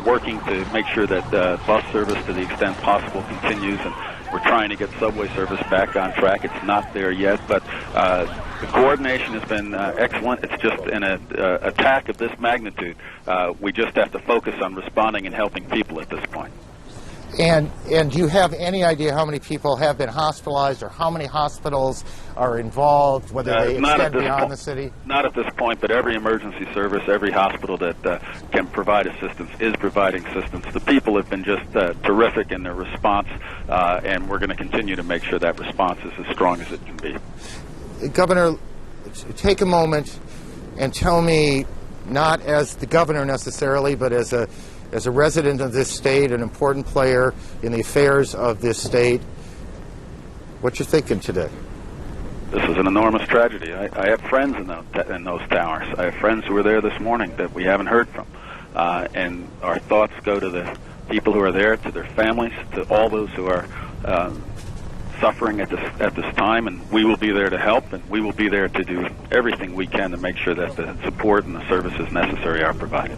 working to make sure that bus service to the extent possible continues, and we're trying to get subway service back on track. It's not there yet, but the coordination has been excellent. It's just in an attack of this magnitude, we just have to focus on responding and helping people at this point. And do you have any idea how many people have been hospitalized or how many hospitals are involved, whether they extend beyond the city? Not at this point, but every emergency service, every hospital that can provide assistance is providing assistance. The people have been just terrific in their response, and we're going to continue to make sure that response is as strong as it can be. Governor, take a moment and tell me, not as the governor necessarily, but as a resident of this state, an important player in the affairs of this state, what you're thinking today? This is an enormous tragedy. I have friends in those towers. I have friends who were there this morning that we haven't heard from. And our thoughts go to the people who are there, to their families, to all those who are suffering at this time, and we will be there to help, and we will be there to do everything we can to make sure that the support and the services necessary are provided.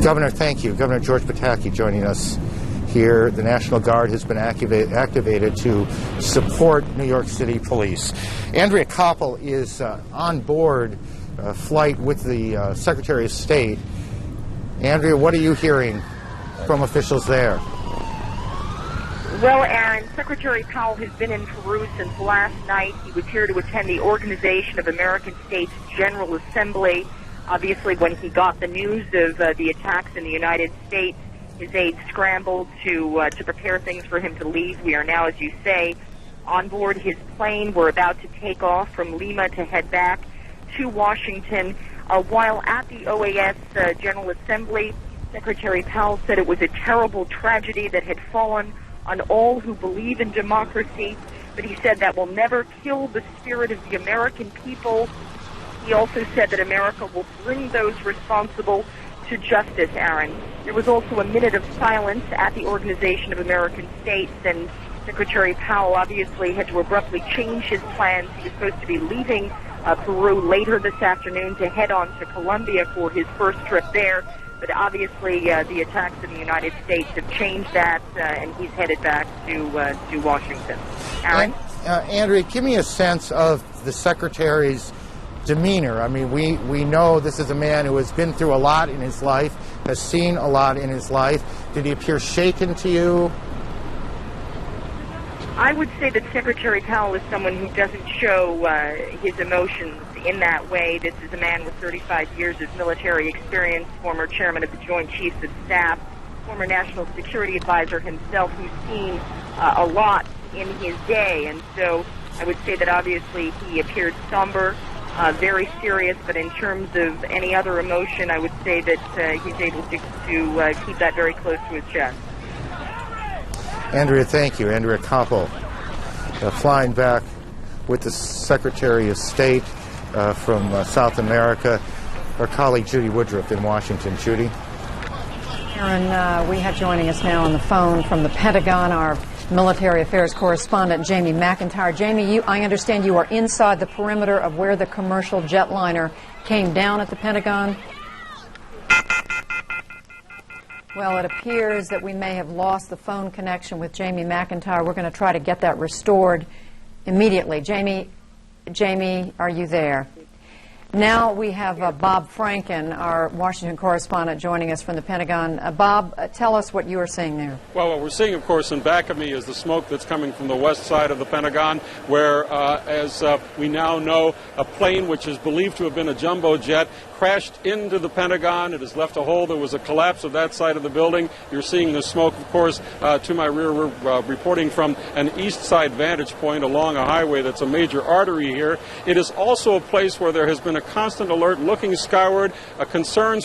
Governor, thank you. Governor George Pataki joining us here. The National Guard has been activated to support New York City Police. Andrea Koppel is on board a flight with the Secretary of State. Andrea, what are you hearing from officials there? Well, Aaron, Secretary Powell has been in Peru since last night. He was here to attend the Organization of American States General Assembly. Obviously, when he got the news of the attacks in the United States, his aides scrambled to prepare things for him to leave. We are now, as you say, on board his plane. We're about to take off from Lima to head back to Washington. While at the OAS General Assembly, Secretary Powell said it was a terrible tragedy that had fallen on all who believe in democracy, but he said that will never kill the spirit of the American people. He also said that America will bring those responsible to justice, Aaron. There was also a minute of silence at the Organization of American States, and Secretary Powell obviously had to abruptly change his plans. He was supposed to be leaving Peru later this afternoon to head on to Colombia for his first trip there, but obviously the attacks in the United States have changed that, and he's headed back to Washington. Aaron? Andrea, give me a sense of the Secretary's demeanor. I mean, we know this is a man who has been through a lot in his life, has seen a lot in his life. Did he appear shaken to you? I would say that Secretary Powell is someone who doesn't show his emotions in that way. This is a man with 35 years of military experience, former chairman of the Joint Chiefs of Staff, former national security advisor himself, who's seen a lot in his day. And so I would say that obviously he appeared somber, very serious, but in terms of any other emotion, I would say that he's able to keep that very close to his chest. Andrea, thank you. Andrea Koppel, flying back with the Secretary of State from South America. Our colleague Judy Woodruff in Washington. Judy? Aaron, we have joining us now on the phone from the Pentagon, our military affairs correspondent, Jamie McIntyre. Jamie, I understand you are inside the perimeter of where the commercial jetliner came down at the Pentagon. Well, it appears that we may have lost the phone connection with Jamie McIntyre. We're going to try to get that restored immediately. Jamie, are you there? Now we have Bob Franken, our Washington correspondent, joining us from the Pentagon. Bob, tell us what you are seeing there. Well, what we're seeing, of course, in back of me is the smoke that's coming from the west side of the Pentagon, where, as we now know, a plane which is believed to have been a jumbo jet crashed into the Pentagon. It has left a hole. There was a collapse of that side of the building. You're seeing the smoke, of course, to my rear. We're reporting from an east side vantage point along a highway that's a major artery here. It is also a place where there has been a constant alert looking skyward,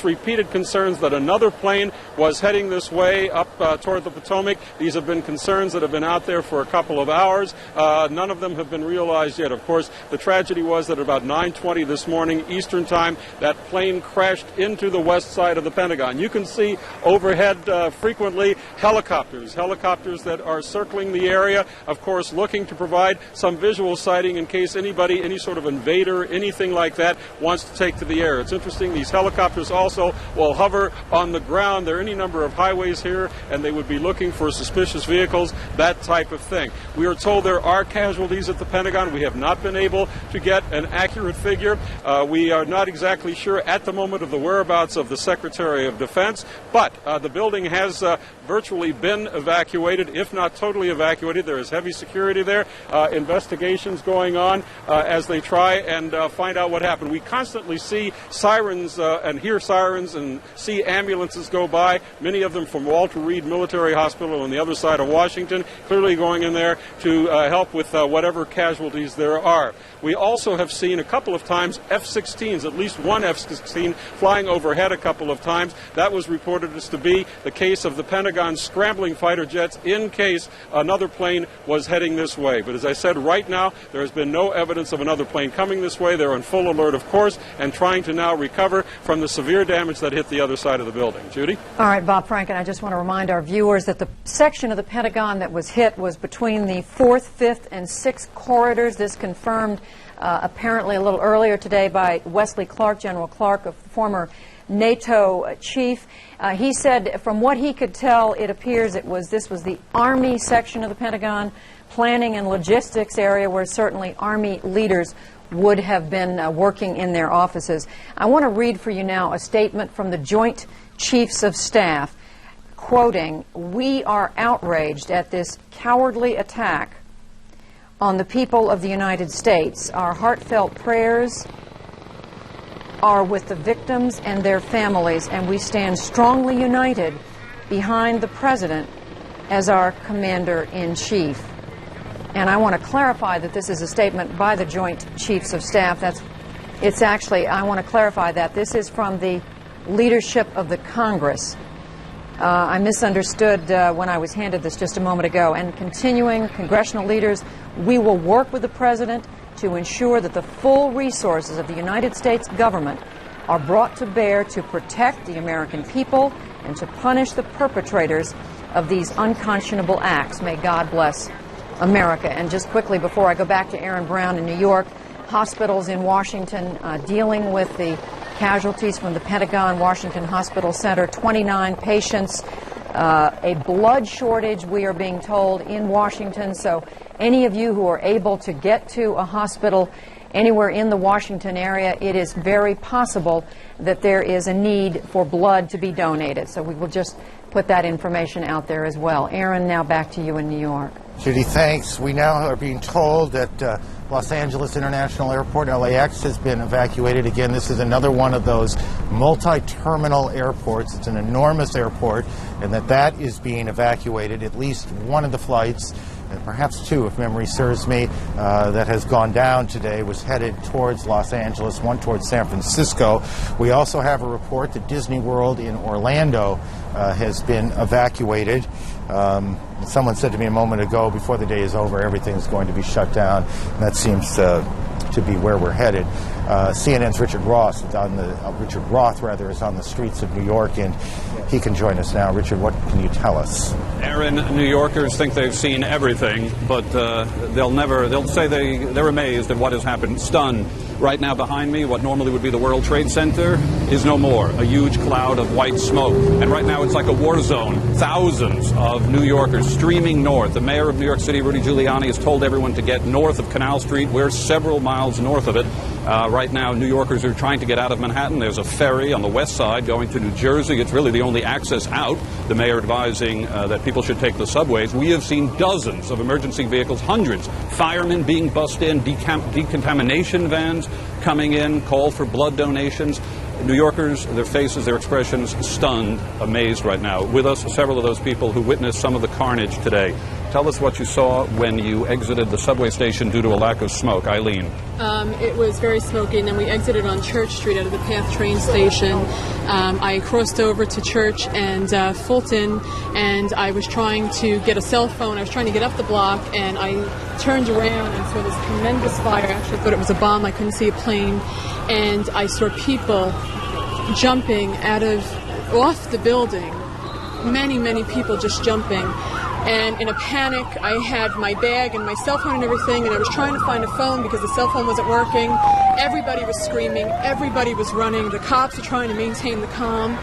repeated concerns that another plane was heading this way up toward the Potomac. These have been concerns that have been out there for a couple of hours. None of them have been realized yet. Of course, the tragedy was that at about 9:20 this morning Eastern Time, that plane crashed into the west side of the Pentagon. You can see overhead frequently helicopters that are circling the area, of course, looking to provide some visual sighting in case anybody, any sort of invader, anything like that, wants to take to the air. It's interesting, these helicopters also will hover on the ground. There are any number of highways here, and they would be looking for suspicious vehicles, that type of thing. We are told there are casualties at the Pentagon. We have not been able to get an accurate figure. We are not exactly sure at the moment of the whereabouts of the Secretary of Defense, but the building has virtually been evacuated, if not totally evacuated. There is heavy security there. Investigations going on as they try and find out what happened. We constantly see sirens and hear sirens and see ambulances go by, many of them from Walter Reed Military Hospital on the other side of Washington, clearly going in there to help with whatever casualties there are. We also have seen a couple of times F-16s, at least one F-16 flying overhead a couple of times. That was reported as to be the case of the Pentagon scrambling fighter jets in case another plane was heading this way. But as I said, right now there has been no evidence of another plane coming this way. They're on full alert, of course, and trying to now recover from the severe damage that hit the other side of the building. Judy? All right, Bob Franken, I just want to remind our viewers that the section of the Pentagon that was hit was between the 4th, 5th, and 6th corridors. This confirmed apparently a little earlier today by Wesley Clark, General Clark, a former NATO chief. He said from what he could tell, it appears this was the Army section of the Pentagon, planning and logistics area where certainly Army leaders would have been working in their offices. I want to read for you now a statement from the Joint Chiefs of Staff, quoting, "We are outraged at this cowardly attack on the people of the United States. Our heartfelt prayers are with the victims and their families, and we stand strongly united behind the President as our Commander-in-Chief." And I want to clarify that this is a statement by the Joint Chiefs of Staff. I want to clarify that this is from the leadership of the Congress. I misunderstood when I was handed this just a moment ago. And continuing, congressional leaders, we will work with the President to ensure that the full resources of the United States government are brought to bear to protect the American people and to punish the perpetrators of these unconscionable acts. May God bless America. And just quickly, before I go back to Aaron Brown in New York, hospitals in Washington dealing with the casualties from the Pentagon Washington Hospital Center, 29 patients, a blood shortage, we are being told, in Washington. So any of you who are able to get to a hospital anywhere in the Washington area, it is very possible that there is a need for blood to be donated. So we will just put that information out there as well. Aaron, now back to you in New York. Judy, thanks. We now are being told that Los Angeles International Airport, LAX, has been evacuated. Again, this is another one of those multi-terminal airports. It's an enormous airport, and that is being evacuated. At least one of the flights, and perhaps two if memory serves me, that has gone down today was headed towards Los Angeles, one towards San Francisco. We also have a report that Disney World in Orlando has been evacuated. Someone said to me a moment ago, before the day is over, everything's going to be shut down, and that seems to be where we're headed. CNN's Richard Roth is on the streets of New York, and he can join us now. Richard, what can you tell us? Aaron, New Yorkers think they've seen everything, but they'll say they're amazed at what has happened, stunned. Right now behind me, what normally would be the World Trade Center is no more. A huge cloud of white smoke. And right now it's like a war zone. Thousands of New Yorkers streaming north. The mayor of New York City, Rudy Giuliani, has told everyone to get north of Canal Street. We're several miles north of it. Right now, New Yorkers are trying to get out of Manhattan. There's a ferry on the west side going to New Jersey. It's really the only access out. The mayor advising that people should take the subways. We have seen dozens of emergency vehicles, hundreds. Firemen being bussed in, decontamination vans coming in, call for blood donations. New Yorkers, their faces, their expressions, stunned, amazed right now. With us, several of those people who witnessed some of the carnage today. Tell us what you saw when you exited the subway station due to a lack of smoke. Eileen. It was very smoky, and then we exited on Church Street out of the PATH train station. I crossed over to Church and Fulton, and I was trying to get a cell phone. I was trying to get up the block, and I turned around and saw this tremendous fire. I actually thought it was a bomb. I couldn't see a plane. And I saw people jumping off the building. Many people just jumping. And in a panic, I had my bag and my cell phone and everything, and I was trying to find a phone because the cell phone wasn't working. Everybody was screaming. Everybody was running. The cops were trying to maintain the calm.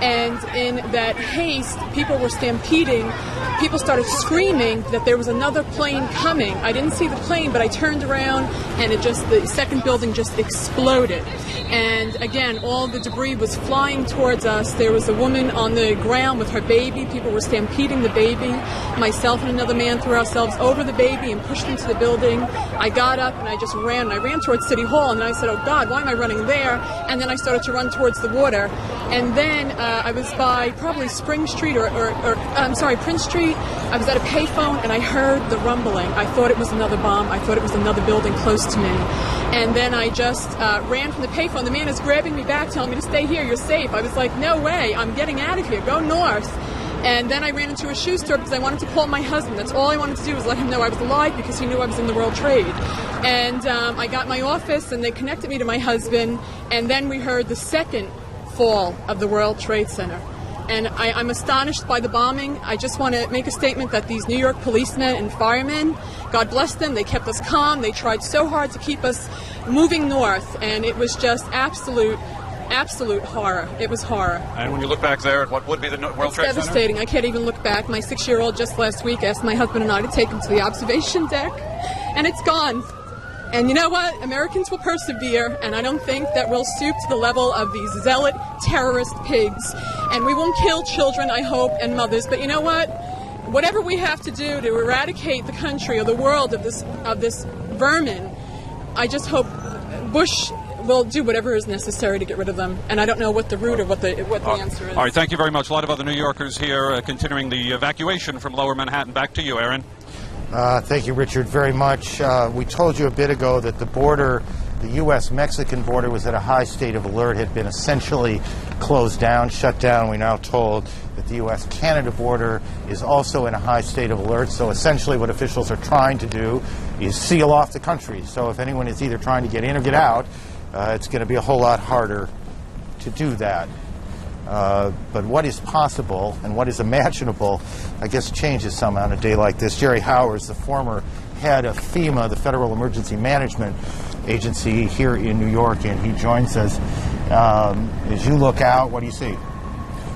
And in that haste, people were stampeding. People started screaming that there was another plane coming. I didn't see the plane, but I turned around, and the second building just exploded. And again, all the debris was flying towards us. There was a woman on the ground with her baby. People were stampeding the baby. Myself and another man threw ourselves over the baby and pushed into the building. I got up and I just ran. I ran towards City Hall, and then I said, oh God, why am I running there? And then I started to run towards the water. And then I was by probably Spring Street Prince Street. I was at a payphone, and I heard the rumbling. I thought it was another bomb. I thought it was another building close to me. And then I just ran from the payphone. The man is grabbing me back, telling me to stay here, you're safe. I was like, no way, I'm getting out of here, go north. And then I ran into a shoe store because I wanted to call my husband. That's all I wanted to do was let him know I was alive because he knew I was in the World Trade. And I got my office, and they connected me to my husband, and then we heard the second fall of the World Trade Center. And I'm astonished by the bombing. I just want to make a statement that these New York policemen and firemen, God bless them, they kept us calm. They tried so hard to keep us moving north, and it was just absolute horror. It was horror. And when you look back there at what would be the World Trade Center? It's devastating. I can't even look back. My 6-year-old just last week asked my husband and I to take him to the observation deck, and it's gone. And you know what? Americans will persevere, and I don't think that we'll stoop to the level of these zealot terrorist pigs. And we won't kill children, I hope, and mothers. But you know what? Whatever we have to do to eradicate the country or the world of this vermin, I just hope Bush will do whatever is necessary to get rid of them. And I don't know what the root or what the answer is. All right, thank you very much. A lot of other New Yorkers here continuing the evacuation from Lower Manhattan. Back to you, Aaron. Thank you, Richard, very much. We told you a bit ago that the border, the U.S.-Mexican border, was at a high state of alert, had been essentially closed down, shut down. We're now told that the U.S.-Canada border is also in a high state of alert. So essentially what officials are trying to do is seal off the country. So if anyone is either trying to get in or get out, it's going to be a whole lot harder to do that. But what is possible and what is imaginable, I guess, changes some on a day like this. Jerry Howers, the former head of FEMA, the Federal Emergency Management Agency here in New York, and he joins us. As you look out, what do you see?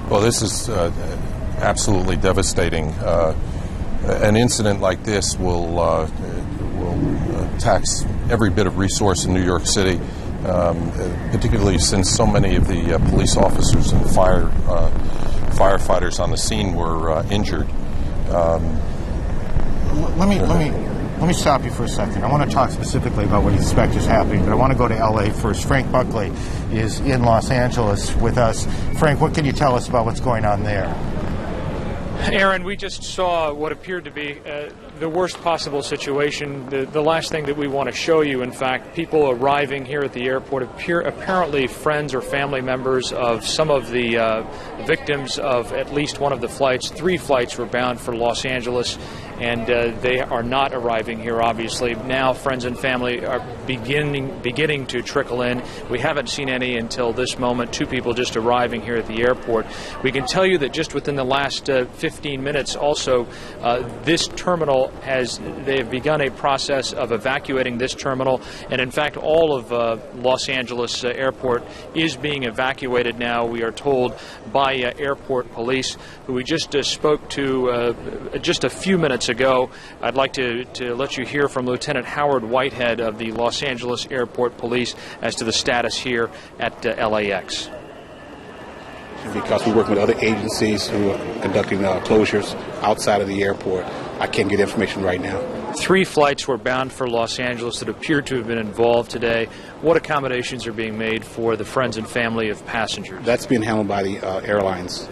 Well, this is absolutely devastating. An incident like this will tax every bit of resource in New York City. Particularly since so many of the police officers and firefighters on the scene were injured. Let me stop you for a second. I want to talk specifically about what you suspect is happening, but I want to go to L.A. first. Frank Buckley is in Los Angeles with us. Frank, what can you tell us about what's going on there? Aaron, we just saw what appeared to be the worst possible situation. The last thing that we want to show you, in fact, people arriving here at the airport, apparently friends or family members of some of the victims of at least one of the flights. 3 flights were bound for Los Angeles, and they are not arriving here, obviously. Now friends and family are beginning to trickle in. We haven't seen any until this moment. 2 people just arriving here at the airport. We can tell you that just within the last 15 minutes also, this terminal they have begun a process of evacuating this terminal, and in fact all of Los Angeles airport is being evacuated now, we are told, by airport police, who we just spoke to just a few minutes ago. I'd like to let you hear from Lieutenant Howard Whitehead of the Los Angeles Airport Police as to the status here at LAX. Because we work with other agencies who are conducting closures outside of the airport. I can't get information right now. 3 flights were bound for Los Angeles that appear to have been involved today. What accommodations are being made for the friends and family of passengers? That's being handled by the airlines.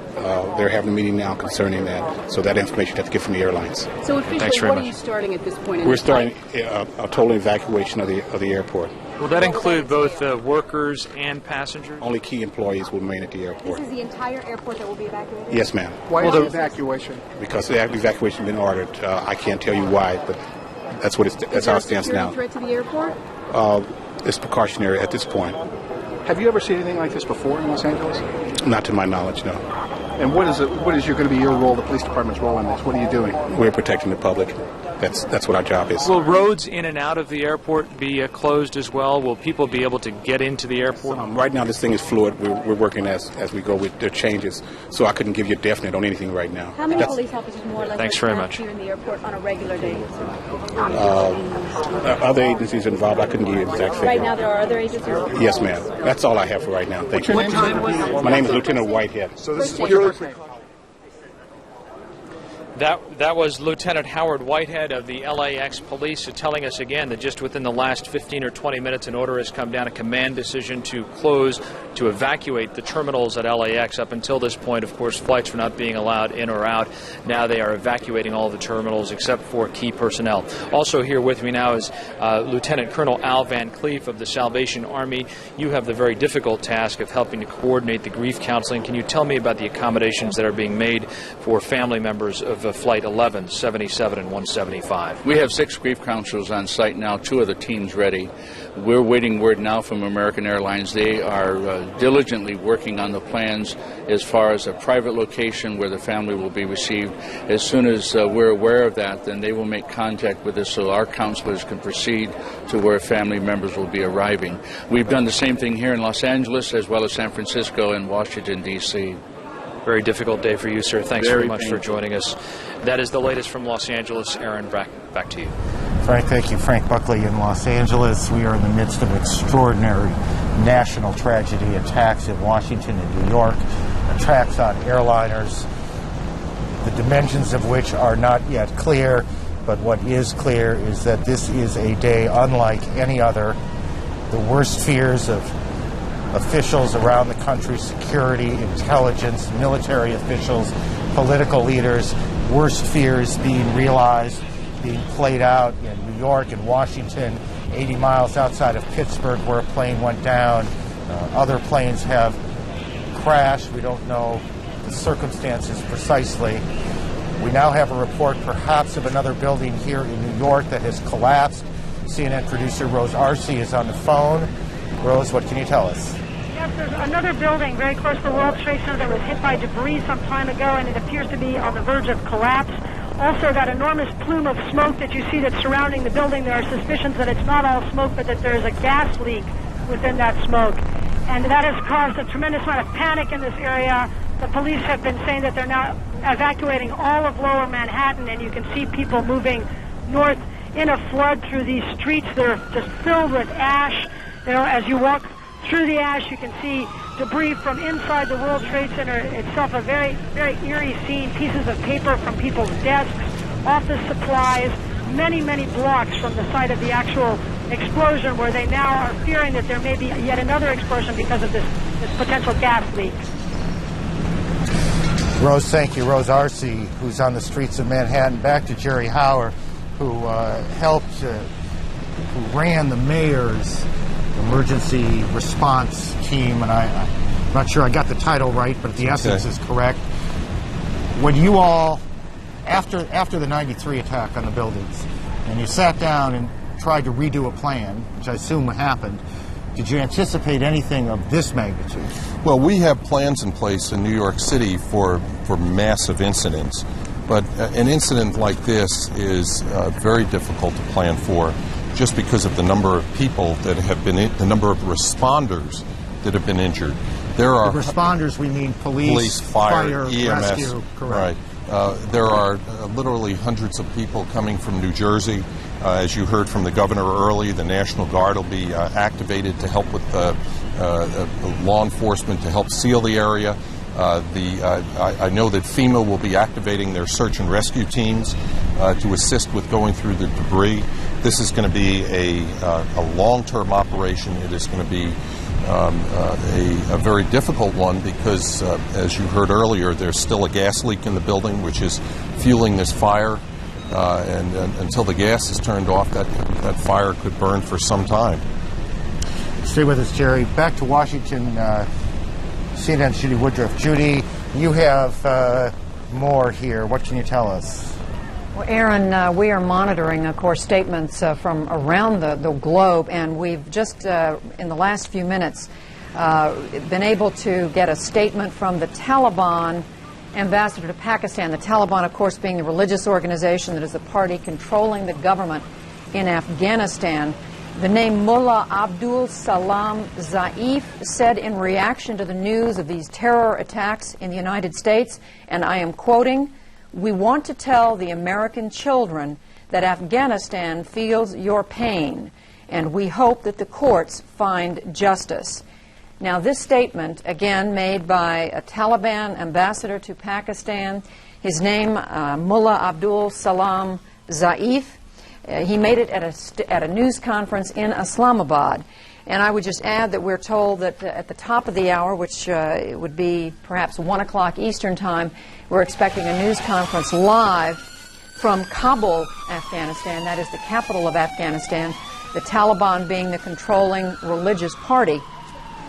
They're having a meeting now concerning that, so that information has to get from the airlines. So officially, what are you starting at this point? We're starting a total evacuation of the airport. Will that include both workers and passengers? Only key employees will remain at the airport. This is the entire airport that will be evacuated? Yes, ma'am. Why the evacuation? Because the evacuation has been ordered. I can't tell you why, but that's what that's how it stands now. Is there a security threat to the airport? It's precautionary at this point. Have you ever seen anything like this before in Los Angeles? Not to my knowledge, no. And what is going to be your role, the police department's role in this? What are you doing? We're protecting the public. That's what our job is. Will roads in and out of the airport be closed as well? Will people be able to get into the airport? Right now, this thing is fluid. We're working as we go with the changes. So I couldn't give you a definite on anything right now. How many police officers more or less Thanks very much. here in the airport on a regular day? Other agencies involved, I couldn't give you an exact figure. Right now, there are other agencies? Yes, ma'am. That's all I have for right now. Thank you. My name is Lieutenant Whitehead. So this is what your That was Lieutenant Howard Whitehead of the LAX Police telling us again that just within the last 15 or 20 minutes an order has come down, a command decision to close, to evacuate the terminals at LAX. Up until this point, of course, flights were not being allowed in or out. Now they are evacuating all the terminals except for key personnel. Also here with me now is Lieutenant Colonel Al Van Cleef of the Salvation Army. You have the very difficult task of helping to coordinate the grief counseling. Can you tell me about the accommodations that are being made for family members of Flight 11, 77, and 175? We have 6 grief counselors on site now, 2 of the teams ready. We're waiting word now from American Airlines. They are diligently working on the plans as far as a private location where the family will be received. As soon as we're aware of that, then they will make contact with us so our counselors can proceed to where family members will be arriving. We've done the same thing here in Los Angeles as well as San Francisco and Washington, D.C. Very difficult day for you, sir. Thanks very much painful for joining us. That is the latest from Los Angeles. Aaron, back to you. Frank, thank you. Frank Buckley in Los Angeles. We are in the midst of extraordinary national tragedy, attacks in Washington and New York, attacks on airliners, the dimensions of which are not yet clear, but what is clear is that this is a day unlike any other. The worst fears of officials around the country, security, intelligence, military officials, political leaders, worst fears being realized, being played out in New York and Washington, 80 miles outside of Pittsburgh where a plane went down. Other planes have crashed. We don't know the circumstances precisely. We now have a report perhaps of another building here in New York that has collapsed. CNN producer Rose Arce is on the phone. Rose, what can you tell us? Yes, there's another building very close to the World Trade Center that was hit by debris some time ago, and it appears to be on the verge of collapse. Also, that enormous plume of smoke that you see that's surrounding the building, there are suspicions that it's not all smoke, but that there's a gas leak within that smoke. And that has caused a tremendous amount of panic in this area. The police have been saying that they're now evacuating all of lower Manhattan, and you can see people moving north in a flood through these streets that are just filled with ash. You know, as you walk through the ash, you can see debris from inside the World Trade Center itself, a very, very eerie scene, pieces of paper from people's desks, office supplies, many, many blocks from the site of the actual explosion, where they now are fearing that there may be yet another explosion because of this potential gas leak. Rose, thank you. Rose Arce, who's on the streets of Manhattan. Back to Jerry Hauer, who who ran the mayor's emergency response team, and I'm not sure I got the title right, but the essence is correct. When you all, after the 93 attack on the buildings, and you sat down and tried to redo a plan, which I assume happened, did you anticipate anything of this magnitude? Well, we have plans in place in New York City for massive incidents, but an incident like this is very difficult to plan for, just because of the number of people that have been the number of responders that have been injured. There are the responders, we mean police, fire, EMS, rescue, correct. Right. There are literally hundreds of people coming from New Jersey. As you heard from the governor early, the National Guard will be activated to help with law enforcement to help seal the area. I know that FEMA will be activating their search and rescue teams to assist with going through the debris. This is going to be a long-term operation. It is going to be a very difficult one because, as you heard earlier, there's still a gas leak in the building, which is fueling this fire. And until the gas is turned off, that fire could burn for some time. Stay with us, Jerry. Back to Washington. CNN's Judy Woodruff. Judy, you have more here. What can you tell us? Well, Aaron, we are monitoring, of course, statements from around the globe, and we've just, in the last few minutes, been able to get a statement from the Taliban ambassador to Pakistan. The Taliban, of course, being the religious organization that is the party controlling the government in Afghanistan. The name Mullah Abdul Salam Zaif said in reaction to the news of these terror attacks in the United States, and I am quoting, "We want to tell the American children that Afghanistan feels your pain, and we hope that the courts find justice." Now, this statement, again, made by a Taliban ambassador to Pakistan, his name, Mullah Abdul Salam Zaif, he made it at a news conference in Islamabad. And I would just add that we're told that at the top of the hour, which would be perhaps 1 o'clock Eastern Time, we're expecting a news conference live from Kabul, Afghanistan. That is the capital of Afghanistan, the Taliban being the controlling religious party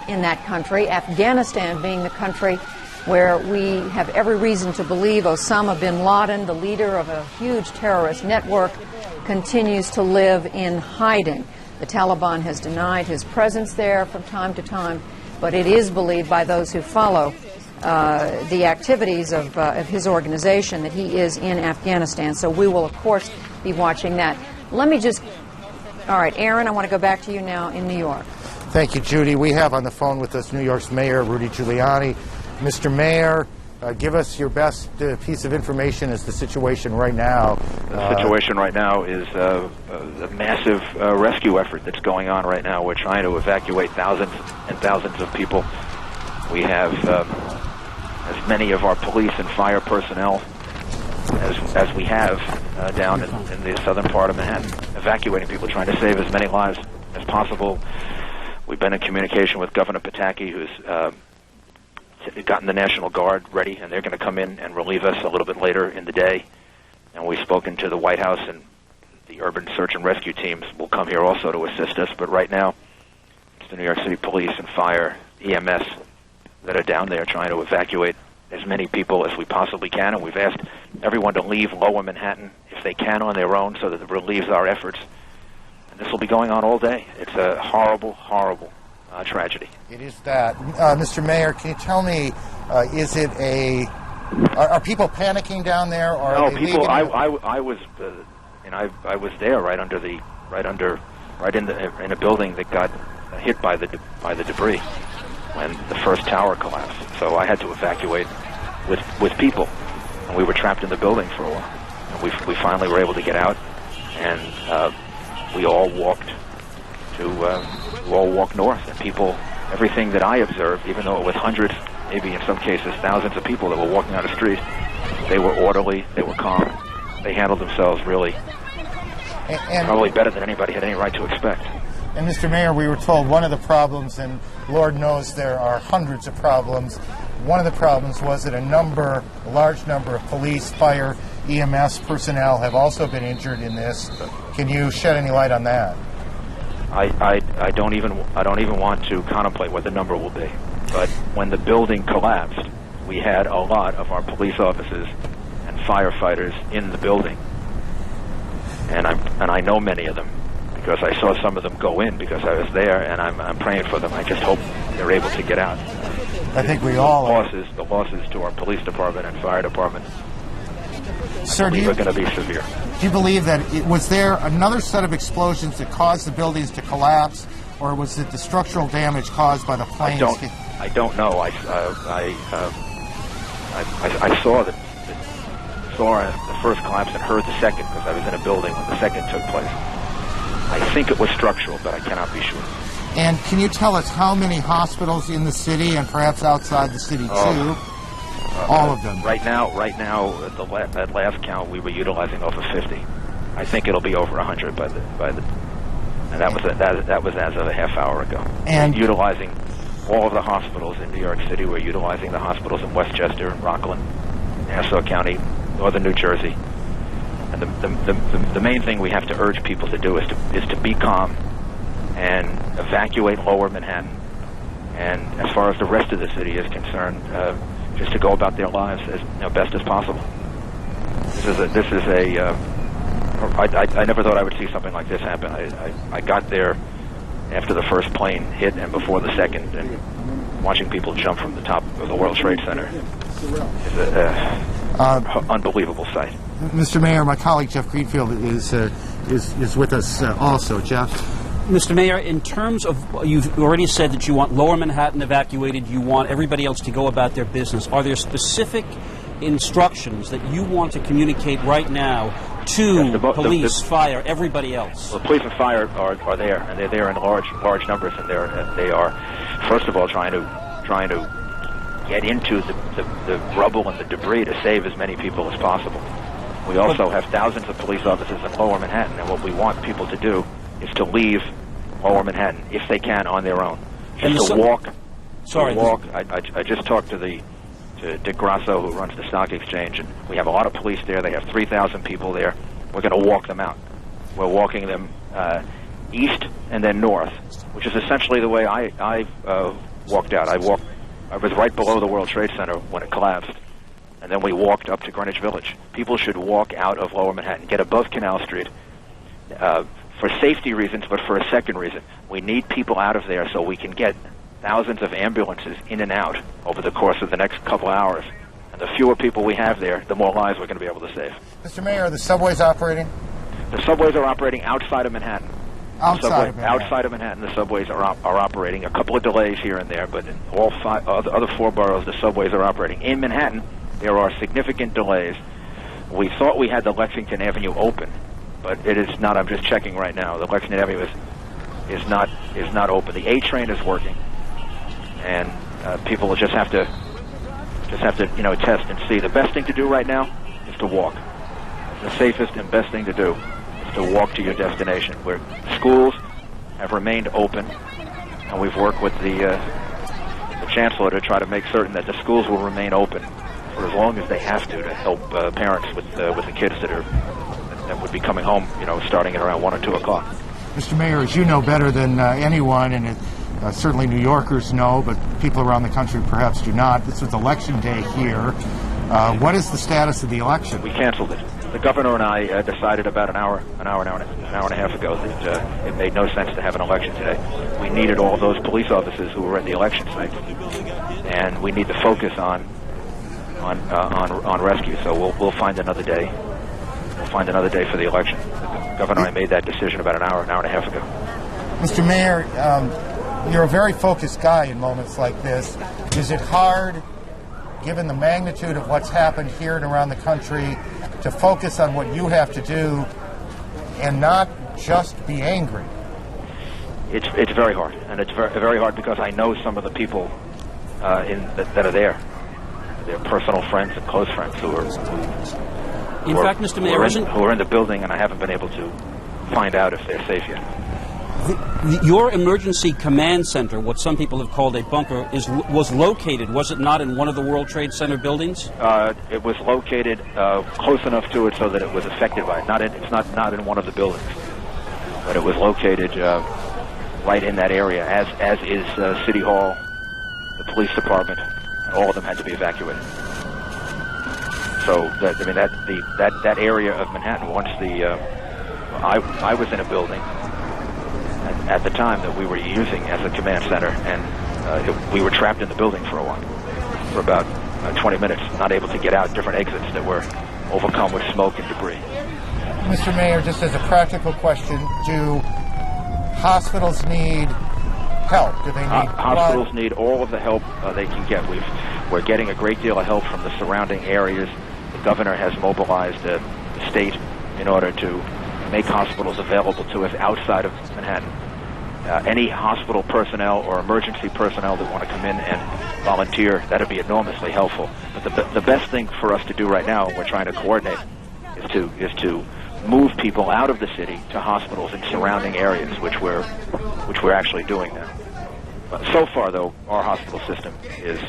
in that country, Afghanistan being the country where we have every reason to believe Osama bin Laden, the leader of a huge terrorist network, continues to live in hiding. The Taliban has denied his presence there from time to time, but it is believed by those who follow the activities of his organization that he is in Afghanistan. So we will, of course, be watching that. Let me just... All right, Aaron, I want to go back to you now in New York. Thank you, Judy. We have on the phone with us New York's Mayor Rudy Giuliani. Mr. Mayor, give us your best piece of information as the situation right now. The situation right now is a massive rescue effort that's going on right now. We're trying to evacuate thousands and thousands of people. We have as many of our police and fire personnel as we have down in the southern part of Manhattan, evacuating people, trying to save as many lives as possible. We've been in communication with Governor Pataki, who's gotten the National Guard ready, and they're going to come in and relieve us a little bit later in the day. And we've spoken to the White House, and the urban search and rescue teams will come here also to assist us. But right now, it's the New York City Police and Fire, EMS, that are down there trying to evacuate as many people as we possibly can. And we've asked everyone to leave Lower Manhattan if they can on their own so that it relieves our efforts. And this will be going on all day. It's a horrible, horrible tragedy. It is that. Mr. Mayor, can you tell me, is it a... Are people panicking down there? Or no, are they people. leaving? I was, I was there right in a building that got hit by the debris when the first tower collapsed. So I had to evacuate with people, and we were trapped in the building for a while. And we finally were able to get out, and we all walked north. And people, everything that I observed, even though it was hundreds, maybe in some cases thousands of people that were walking down the street, they were orderly, they were calm, they handled themselves really probably better than anybody had any right to expect. And Mr. Mayor, we were told one of the problems, and Lord knows there are hundreds of problems, one of the problems was that a large number of police, fire, EMS personnel have also been injured in this. Can you shed any light on that? I don't even want to contemplate what the number will be. But when the building collapsed, we had a lot of our police officers and firefighters in the building, and I know many of them because I saw some of them go in because I was there, and I'm praying for them. I just hope they're able to get out. I think we all are. The losses to our police department and fire department, Sir, are going to be severe. Do you believe that was there another set of explosions that caused the buildings to collapse, or was it the structural damage caused by the planes? I don't know. I saw the first collapse and heard the second because I was in a building when the second took place. I think it was structural, but I cannot be sure. And can you tell us how many hospitals in the city and perhaps outside the city too All of them. Right now, at last count, we were utilizing over 50. I think it'll be over 100 and that was as of a half hour ago. And utilizing all of the hospitals in New York City. We're utilizing the hospitals in Westchester and Rockland, Nassau County, northern New Jersey. And the main thing we have to urge people to do is to be calm and evacuate Lower Manhattan. And as far as the rest of the city is concerned, just to go about their lives as best as possible. I never thought I would see something like this happen. I got there after the first plane hit and before the second, and watching people jump from the top of the World Trade Center is an unbelievable sight. Mr. Mayor, my colleague Jeff Greenfield is with us also. Jeff? Mr. Mayor, in terms of, you've already said that you want Lower Manhattan evacuated, you want everybody else to go about their business. Are there specific instructions that you want to communicate right now to police, fire, everybody else? Well, police and fire are there, and they're there in large numbers, and they are, first of all, trying to get into the rubble and the debris to save as many people as possible. We also have thousands of police officers in Lower Manhattan, and what we want people to do is to leave Lower Manhattan if they can on their own. Just to walk. I just talked to Dick Grasso, who runs the stock exchange, and we have a lot of police there. They have 3,000 people there. We're going to walk them out. We're walking them east and then north, which is essentially the way I walked out. I was right below the World Trade Center when it collapsed, and then we walked up to Greenwich Village. People should walk out of Lower Manhattan, get above Canal Street, for safety reasons, but for a second reason. We need people out of there so we can get thousands of ambulances in and out over the course of the next couple hours. And the fewer people we have there, the more lives we're going to be able to save. Mr. Mayor, are the subways operating? The subways are operating outside of Manhattan. Outside of Manhattan, the subways are operating. A couple of delays here and there, but in all other four boroughs, the subways are operating. In Manhattan, there are significant delays. We thought we had the Lexington Avenue open, but it is not. I'm just checking right now. The Lexington Avenue is not open. The A train is working, and people will just have to test and see. The best thing to do right now is to walk. The safest and best thing to do is to walk to your destination. Where schools have remained open, and we've worked with the chancellor to try to make certain that the schools will remain open for as long as they have to help parents with the kids that would be coming home, starting at around 1 or 2 o'clock. Mr. Mayor, as you know better than anyone, and certainly New Yorkers know, but people around the country perhaps do not, this was Election Day here. What is the status of the election? We canceled it. The governor and I decided about an hour and a half ago that it made no sense to have an election today. We needed all those police officers who were at the election site, and we need to focus on rescue. So we'll find another day. We'll find another day for the election. The governor and I made that decision about an hour and a half ago. Mr. Mayor, you're a very focused guy in moments like this. Is it hard, given the magnitude of what's happened here and around the country, to focus on what you have to do and not just be angry? It's very hard, and it's very hard because I know some of the people that are there. They're personal friends and close friends who are in the building, and I haven't been able to find out if they're safe yet. Your emergency command center, what some people have called a bunker, was located, was it not, in one of the World Trade Center buildings? It was located close enough to it so that it was affected by it. It's not in one of the buildings, but it was located right in that area, as is City Hall, the police department, and all of them had to be evacuated. So that area of Manhattan, once I was in a building at the time that we were using as a command center, and we were trapped in the building for a while, for about 20 minutes, not able to get out different exits that were overcome with smoke and debris. Mr. Mayor, just as a practical question, do hospitals need help? Do they need hospitals need all of the help they can get. We're getting a great deal of help from the surrounding areas. The governor has mobilized the state in order to make hospitals available to us outside of Manhattan. any hospital personnel or emergency personnel that want to come in and volunteer, that would be enormously helpful. But the best thing for us to do right now, we're trying to coordinate, is to move people out of the city to hospitals in surrounding areas, which we're actually doing now. So far, though, our hospital system is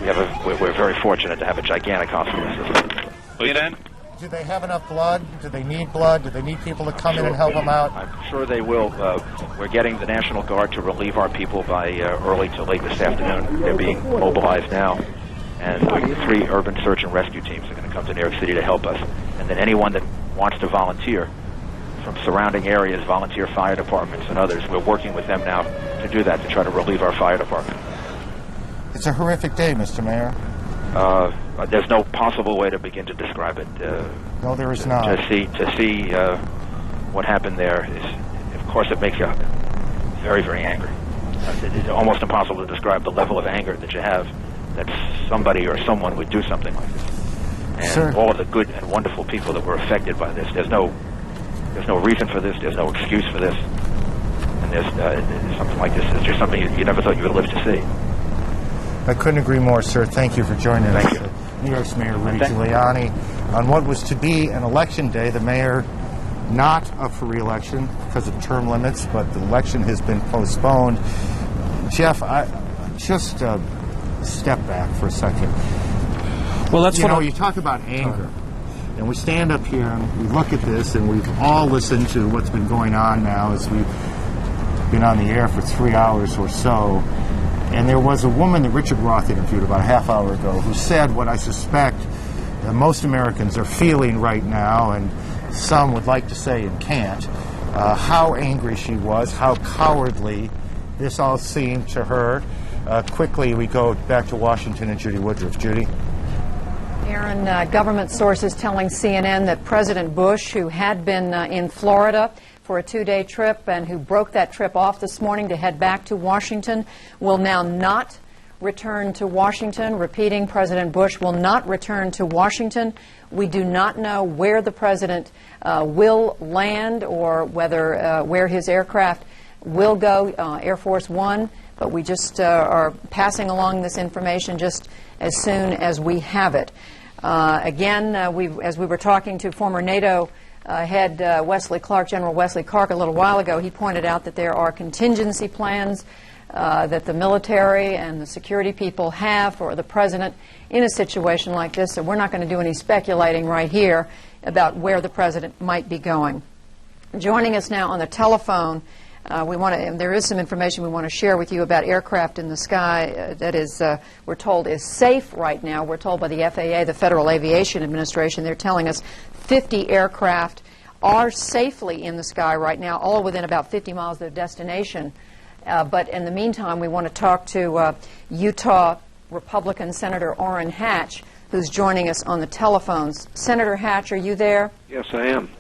we're very fortunate to have a gigantic hospital system. Do they have enough blood? Do they need blood? Do they need people to come in and help them out? I'm sure they will. We're getting the National Guard to relieve our people by early to late this afternoon. They're being mobilized now. And 3 urban search and rescue teams are going to come to New York City to help us. And then anyone that wants to volunteer from surrounding areas, volunteer fire departments and others, we're working with them now to do that, to try to relieve our fire department. It's a horrific day, Mr. Mayor. There's no possible way to begin to describe it. No, there is not. To see what happened there is, of course, it makes you very, very angry. It's almost impossible to describe the level of anger that you have that somebody or someone would do something like this. And all of the good and wonderful people that were affected by this. There's no reason for this. There's no excuse for this. And there's something like this is just something you never thought you would live to see. I couldn't agree more, sir. Thank you for joining us. Thank you. New York's Mayor Rudy Giuliani on what was to be an election day. The mayor not up for re-election because of term limits, but the election has been postponed. Jeff, I just step back for a second. Well, that's you talk about anger, and we stand up here and we look at this, and we've all listened to what's been going on now as we've been on the air for 3 hours or so. And there was a woman that Richard Roth interviewed about a half hour ago who said what I suspect most Americans are feeling right now, and some would like to say and can't, how angry she was, how cowardly this all seemed to her. Quickly, we go back to Washington and Judy Woodruff. Judy? Aaron, government sources telling CNN that President Bush, who had been in Florida for a 2-day trip and who broke that trip off this morning to head back to Washington, will now not return to Washington. Repeating, President Bush will not return to Washington. We do not know where the president will land or whether where his aircraft will go, Air Force One, but we just are passing along this information just as soon as we have it. Again, as we were talking to former NATO head Wesley Clark, General Wesley Clark, a little while ago, he pointed out that there are contingency plans that the military and the security people have for the president in a situation like this. So we're not going to do any speculating right here about where the president might be going. Joining us now on the telephone, there is some information we want to share with you about aircraft in the sky that is, we're told, is safe right now. We're told by the FAA, the Federal Aviation Administration, they're telling us 50 aircraft are safely in the sky right now, all within about 50 miles of their destination. But in the meantime, we want to talk to Utah Republican Senator Orrin Hatch, who's joining us on the telephones. Senator Hatch, are you there? Yes, I am.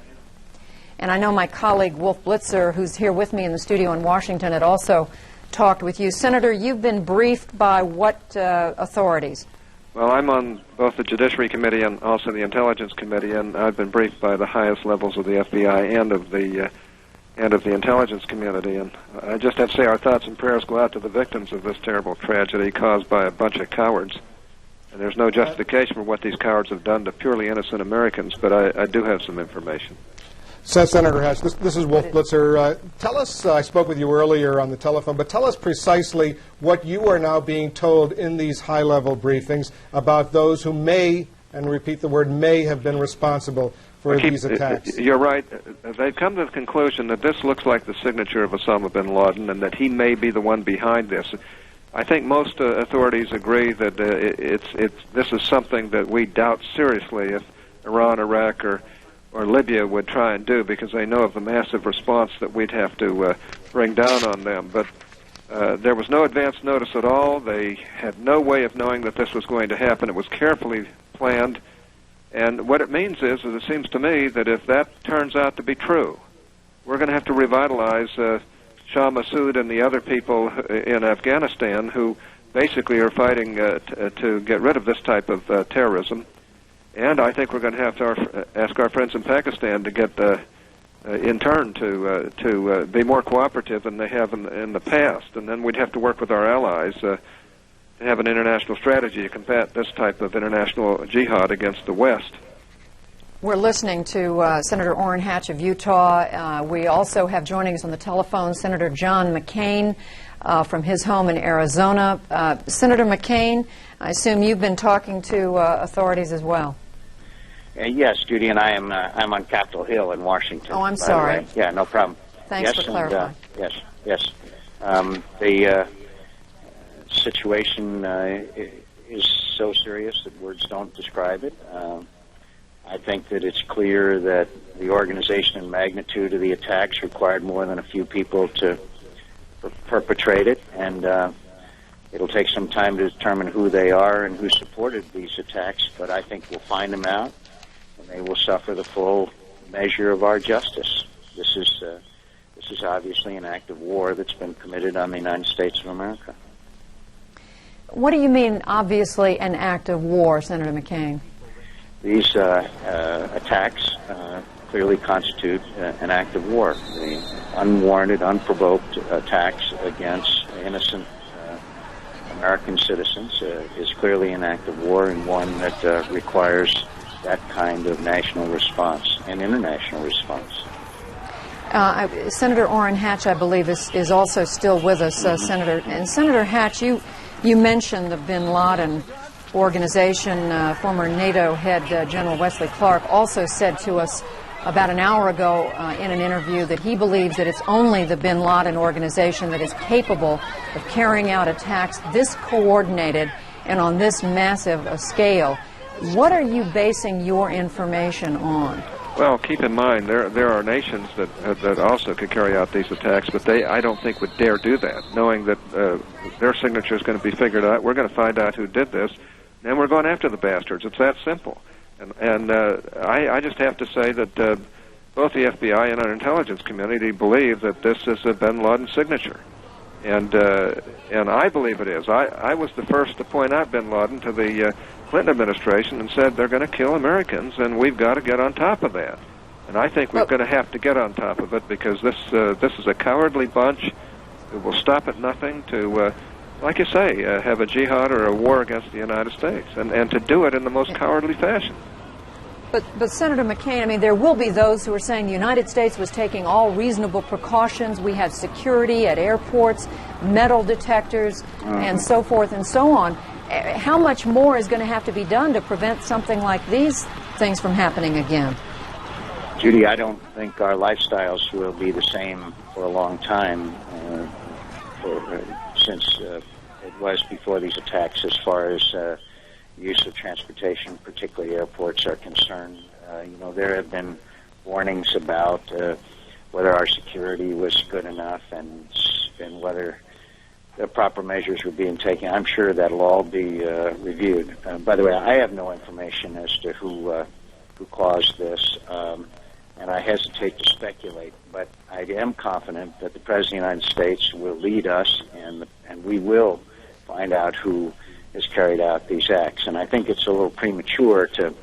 And I know my colleague Wolf Blitzer, who's here with me in the studio in Washington, had also talked with you. Senator, you've been briefed by what authorities? Well, I'm on both the Judiciary Committee and also the Intelligence Committee, and I've been briefed by the highest levels of the FBI and of the intelligence community. And I just have to say our thoughts and prayers go out to the victims of this terrible tragedy caused by a bunch of cowards. And there's no justification for what these cowards have done to purely innocent Americans, but I do have some information. Senator Hatch, this is Wolf Blitzer. Tell us, I spoke with you earlier on the telephone, but tell us precisely what you are now being told in these high-level briefings about those who may, and repeat the word may, have been responsible for these attacks. You're right. They've come to the conclusion that this looks like the signature of Osama bin Laden and that he may be the one behind this. I think most authorities agree that this is something that we doubt seriously if Iran, Iraq, or Libya would try and do, because they know of the massive response that we'd have to bring down on them. But there was no advance notice at all. They had no way of knowing that this was going to happen. It was carefully planned. And what it means is it seems to me that if that turns out to be true, we're going to have to revitalize Shah Massoud and the other people in Afghanistan who basically are fighting to get rid of this type of terrorism. And I think we're going to have to ask our friends in Pakistan to get in turn to be more cooperative than they have in the past, and then we'd have to work with our allies to have an international strategy to combat this type of international jihad against the West. We're listening to Senator Orrin Hatch of Utah. We also have joining us on the telephone Senator John McCain from his home in Arizona. Senator McCain, I assume you've been talking to authorities as well. Yes, Judy, and I'm on Capitol Hill in Washington. Oh, I'm sorry. Yeah, no problem. Thanks for clarifying. Yes. The situation is so serious that words don't describe it. I think that it's clear that the organization and magnitude of the attacks required more than a few people to perpetrate it, and it'll take some time to determine who they are and who supported these attacks, but I think we'll find them out, and they will suffer the full measure of our justice. This is obviously an act of war that's been committed on the United States of America. What do you mean, obviously, an act of war, Senator McCain? These attacks clearly constitute an act of war. The unwarranted, unprovoked attacks against innocent American citizens is clearly an act of war, and one that requires that kind of national response and international response. Senator Orrin Hatch, I believe, is also still with us, Senator. And Senator Hatch, you mentioned the bin Laden organization. Former NATO head General Wesley Clark also said to us about an hour ago in an interview that he believes that it's only the bin Laden organization that is capable of carrying out attacks this coordinated and on this massive a scale. What are you basing your information on? Well, keep in mind there are nations that also could carry out these attacks, but I don't think would dare do that, knowing that their signature is going to be figured out. We're going to find out who did this, and we're going after the bastards. It's that simple. And I just have to say that both the FBI and our intelligence community believe that this is a bin Laden signature, and I believe it is. I was the first to point out bin Laden to the Clinton administration and said they're going to kill Americans, and we've got to get on top of that. And I think we're going to have to get on top of it, because this is a cowardly bunch who will stop at nothing to, like you say, have a jihad or a war against the United States, and to do it in the most cowardly fashion. But Senator McCain, I mean, there will be those who are saying the United States was taking all reasonable precautions. We have security at airports, metal detectors, and so forth and so on. How much more is going to have to be done to prevent something like these things from happening again? Judy, I don't think our lifestyles will be the same for a long time, since it was before these attacks, as far as use of transportation, particularly airports, are concerned. There have been warnings about whether our security was good enough and whether the proper measures were being taken. I'm sure that'll all be reviewed. By the way, I have no information as to who caused this, and I hesitate to speculate, but I am confident that the President of the United States will lead us, and we will find out who has carried out these acts. And I think it's a little premature to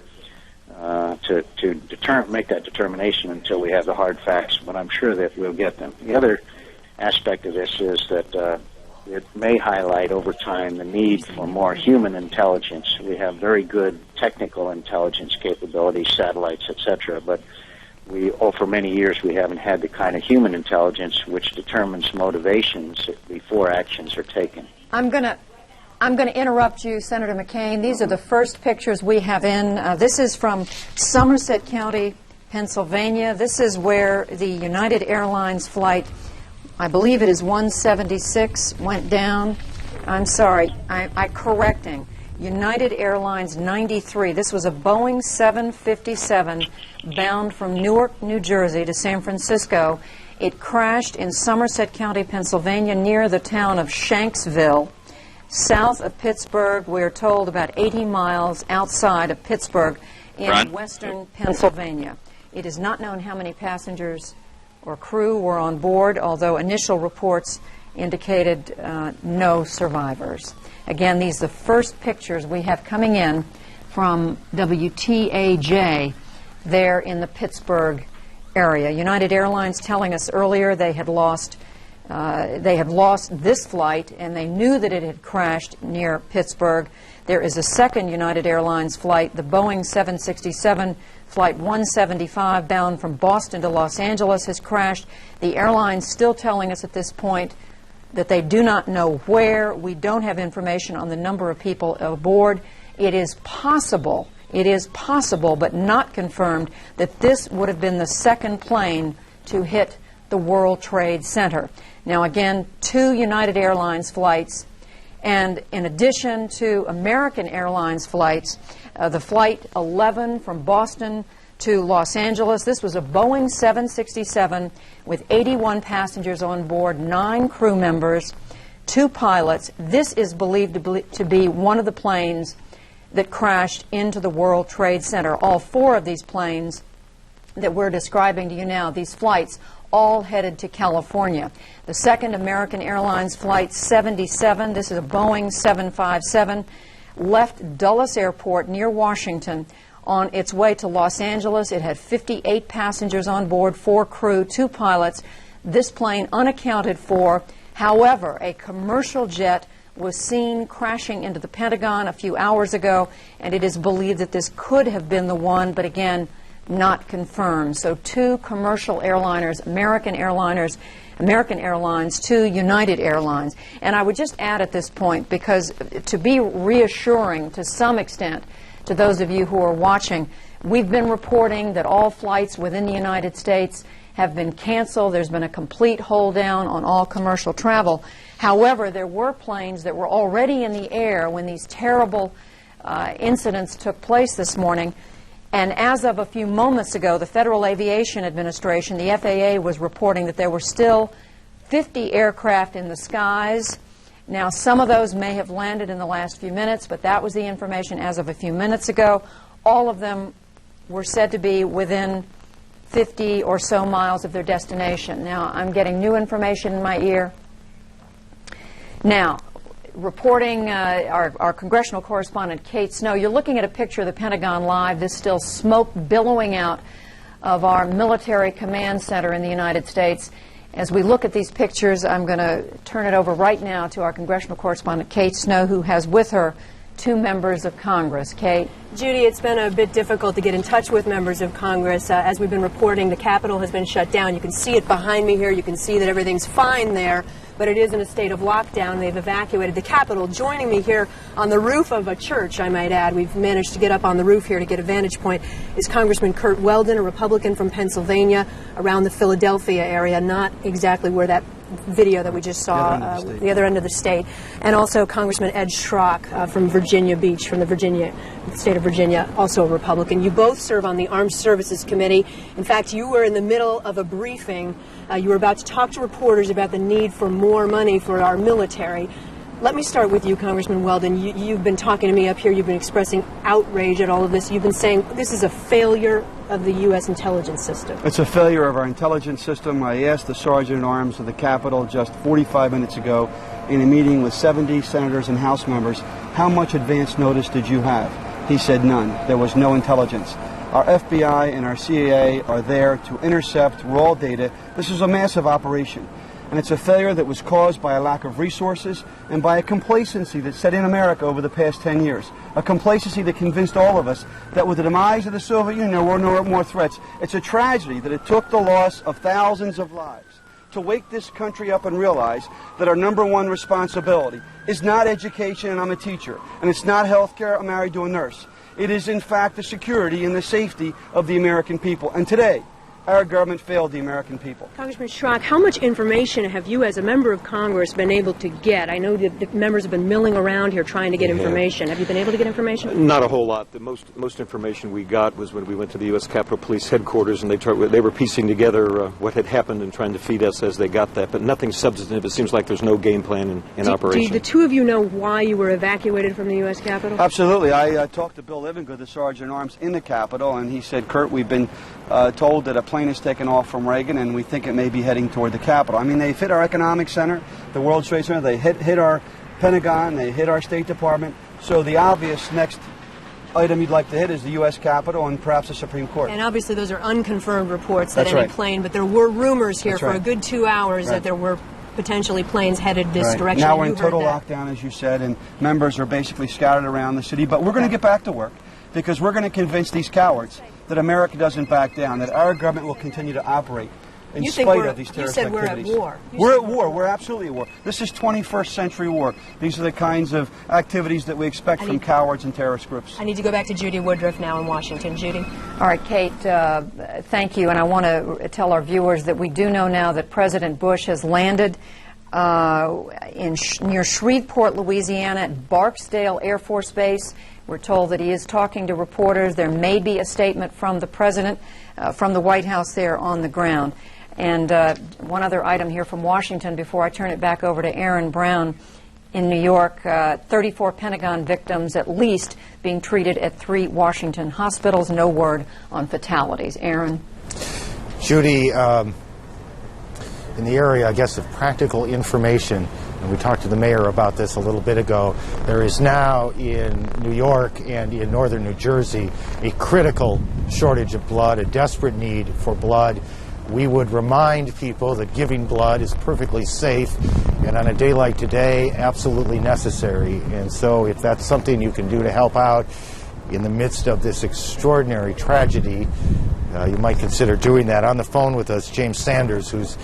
make that determination until we have the hard facts, but I'm sure that we'll get them. The other aspect of this is that it may highlight over time the need for more human intelligence. We have very good technical intelligence capabilities, satellites, etc., but for many years we haven't had the kind of human intelligence which determines motivations before actions are taken. I'm going to interrupt you, Senator McCain. These are the first pictures we have in. This is from Somerset County, Pennsylvania. This is where the United Airlines flight, I believe it is 176, went down. I'm sorry, I'm correcting. United Airlines 93. This was a Boeing 757 bound from Newark, New Jersey to San Francisco. It crashed in Somerset County, Pennsylvania, near the town of Shanksville, south of Pittsburgh. We're told about 80 miles outside of Pittsburgh in western Pennsylvania. It is not known how many passengers or crew were on board, although initial reports indicated no survivors. Again, these are the first pictures we have coming in from WTAJ there in the Pittsburgh area. United Airlines telling us earlier they had lost this flight, and they knew that it had crashed near Pittsburgh. There is a second United Airlines flight, the Boeing 767, Flight 175, bound from Boston to Los Angeles, has crashed. The airline's still telling us at this point that they do not know where. We don't have information on the number of people aboard. It is possible, but not confirmed, that this would have been the second plane to hit the World Trade Center. Now, again, 2 United Airlines flights, and in addition to American Airlines flights, the Flight 11 from Boston to Los Angeles, this was a Boeing 767 with 81 passengers on board, 9 crew members, 2 pilots. This is believed to be one of the planes that crashed into the World Trade Center. All 4 of these planes that we're describing to you now, these flights, all headed to California. The second American Airlines Flight 77, this is a Boeing 757, left Dulles Airport near Washington on its way to Los Angeles. It had 58 passengers on board, 4 crew, 2 pilots. This plane unaccounted for. However, a commercial jet was seen crashing into the Pentagon a few hours ago, and it is believed that this could have been the one, but again, not confirmed. So 2 commercial airliners, American Airlines, 2 United Airlines. And I would just add at this point, because to be reassuring to some extent to those of you who are watching, we've been reporting that all flights within the United States have been canceled. There's been a complete hold down on all commercial travel. However, there were planes that were already in the air when these terrible incidents took place this morning. And as of a few moments ago, the Federal Aviation Administration, the FAA, was reporting that there were still 50 aircraft in the skies. Now, some of those may have landed in the last few minutes, but that was the information as of a few minutes ago. All of them were said to be within 50 or so miles of their destination. Now, I'm getting new information in my ear. Now, reporting our congressional correspondent Kate Snow, you're looking at a picture of the Pentagon Live. There's still smoke billowing out of our military command center in the United States. As we look at these pictures, I'm going to turn it over right now to our congressional correspondent Kate Snow, who has with her 2 members of Congress. Kate? Judy, it's been a bit difficult to get in touch with members of Congress. As we've been reporting, the Capitol has been shut down. You can see it behind me here. You can see that everything's fine there, but it is in a state of lockdown. They've evacuated the Capitol. Joining me here on the roof of a church, I might add, we've managed to get up on the roof here to get a vantage point, is Congressman Curt Weldon, a Republican from Pennsylvania, around the Philadelphia area, not exactly where that video that we just saw, the other end of the state, and also Congressman Ed Schrock from Virginia Beach, from the state of Virginia, also a Republican. You both serve on the Armed Services Committee. In fact, you were in the middle of a briefing. You were about to talk to reporters about the need for more money for our military. Let me start with you, Congressman Weldon. You've been talking to me up here. You've been expressing outrage at all of this. You've been saying this is a failure of the U.S. intelligence system. It's a failure of our intelligence system. I asked the Sergeant-at-Arms of the Capitol just 45 minutes ago in a meeting with 70 senators and House members, how much advance notice did you have? He said none. There was no intelligence. Our FBI and our CIA are there to intercept raw data. This is a massive operation. And it's a failure that was caused by a lack of resources and by a complacency that set in America over the past 10 years. A complacency that convinced all of us that with the demise of the Soviet Union there were no more threats. It's a tragedy that it took the loss of thousands of lives to wake this country up and realize that our number one responsibility is not education, and I'm a teacher, and it's not health care, I'm married to a nurse. It is in fact the security and the safety of the American people. And today, our government failed the American people. Congressman Schrock, how much information have you as a member of Congress been able to get? I know that the members have been milling around here trying to get information. Have you been able to get information? Not a whole lot. The most information we got was when we went to the U.S. Capitol Police headquarters, and they were piecing together what had happened and trying to feed us as they got that, but nothing substantive. It seems like there's no game plan in operation. Do the two of you know why you were evacuated from the U.S. Capitol? Absolutely. I talked to Bill Livingood, the Sergeant-at-Arms in the Capitol, and he said, Kurt, we've been told that a plane is taken off from Reagan, and we think it may be heading toward the Capitol. I mean, they've hit our economic center, the World Trade Center, they hit our Pentagon, they hit our State Department, so the obvious next item you'd like to hit is the U.S. Capitol and perhaps the Supreme Court. And obviously those are unconfirmed reports that That's any right. plane, but there were rumors here That's for right. a good 2 hours that there were potentially planes headed this Right. direction. Now we're You in heard total that. lockdown, as you said, and members are basically scattered around the city. But we're going to get back to work because we're going to convince these cowards that America doesn't back down, that our government will continue to operate in You think spite we're- of these you terrorist said we're at activities. war. We're at war. We're absolutely at war. This is 21st century war. These are the kinds of activities that we expect from cowards and terrorist groups. I need to go back to Judy Woodruff now in Washington. Judy? All right, Kate, thank you. And I want to tell our viewers that we do know now that President Bush has landed near Shreveport, Louisiana, at Barksdale Air Force Base. We're told that he is talking to reporters. There may be a statement from the president, from the White House there on the ground. And one other item here from Washington before I turn it back over to Aaron Brown. In New York, 34 Pentagon victims at least being treated at 3 Washington hospitals. No word on fatalities. Aaron? Judy, in the area, I guess, of practical information, and we talked to the mayor about this a little bit ago, there is now in New York and in northern New Jersey a critical shortage of blood, a desperate need for blood. We would remind people that giving blood is perfectly safe and on a day like today, absolutely necessary. And so if that's something you can do to help out in the midst of this extraordinary tragedy, you might consider doing that. On the phone with us, James Sanders, who's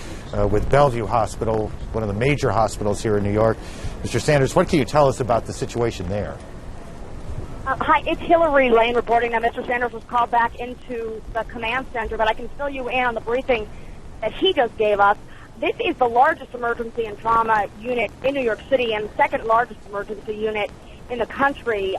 with Bellevue Hospital, one of the major hospitals here in New York. Mr. Sanders, what can you tell us about the situation there? Hi, it's Hillary Lane reporting that Mr. Sanders was called back into the command center, but I can fill you in on the briefing that he just gave us. This is the largest emergency and trauma unit in New York City and the second largest emergency unit in the country.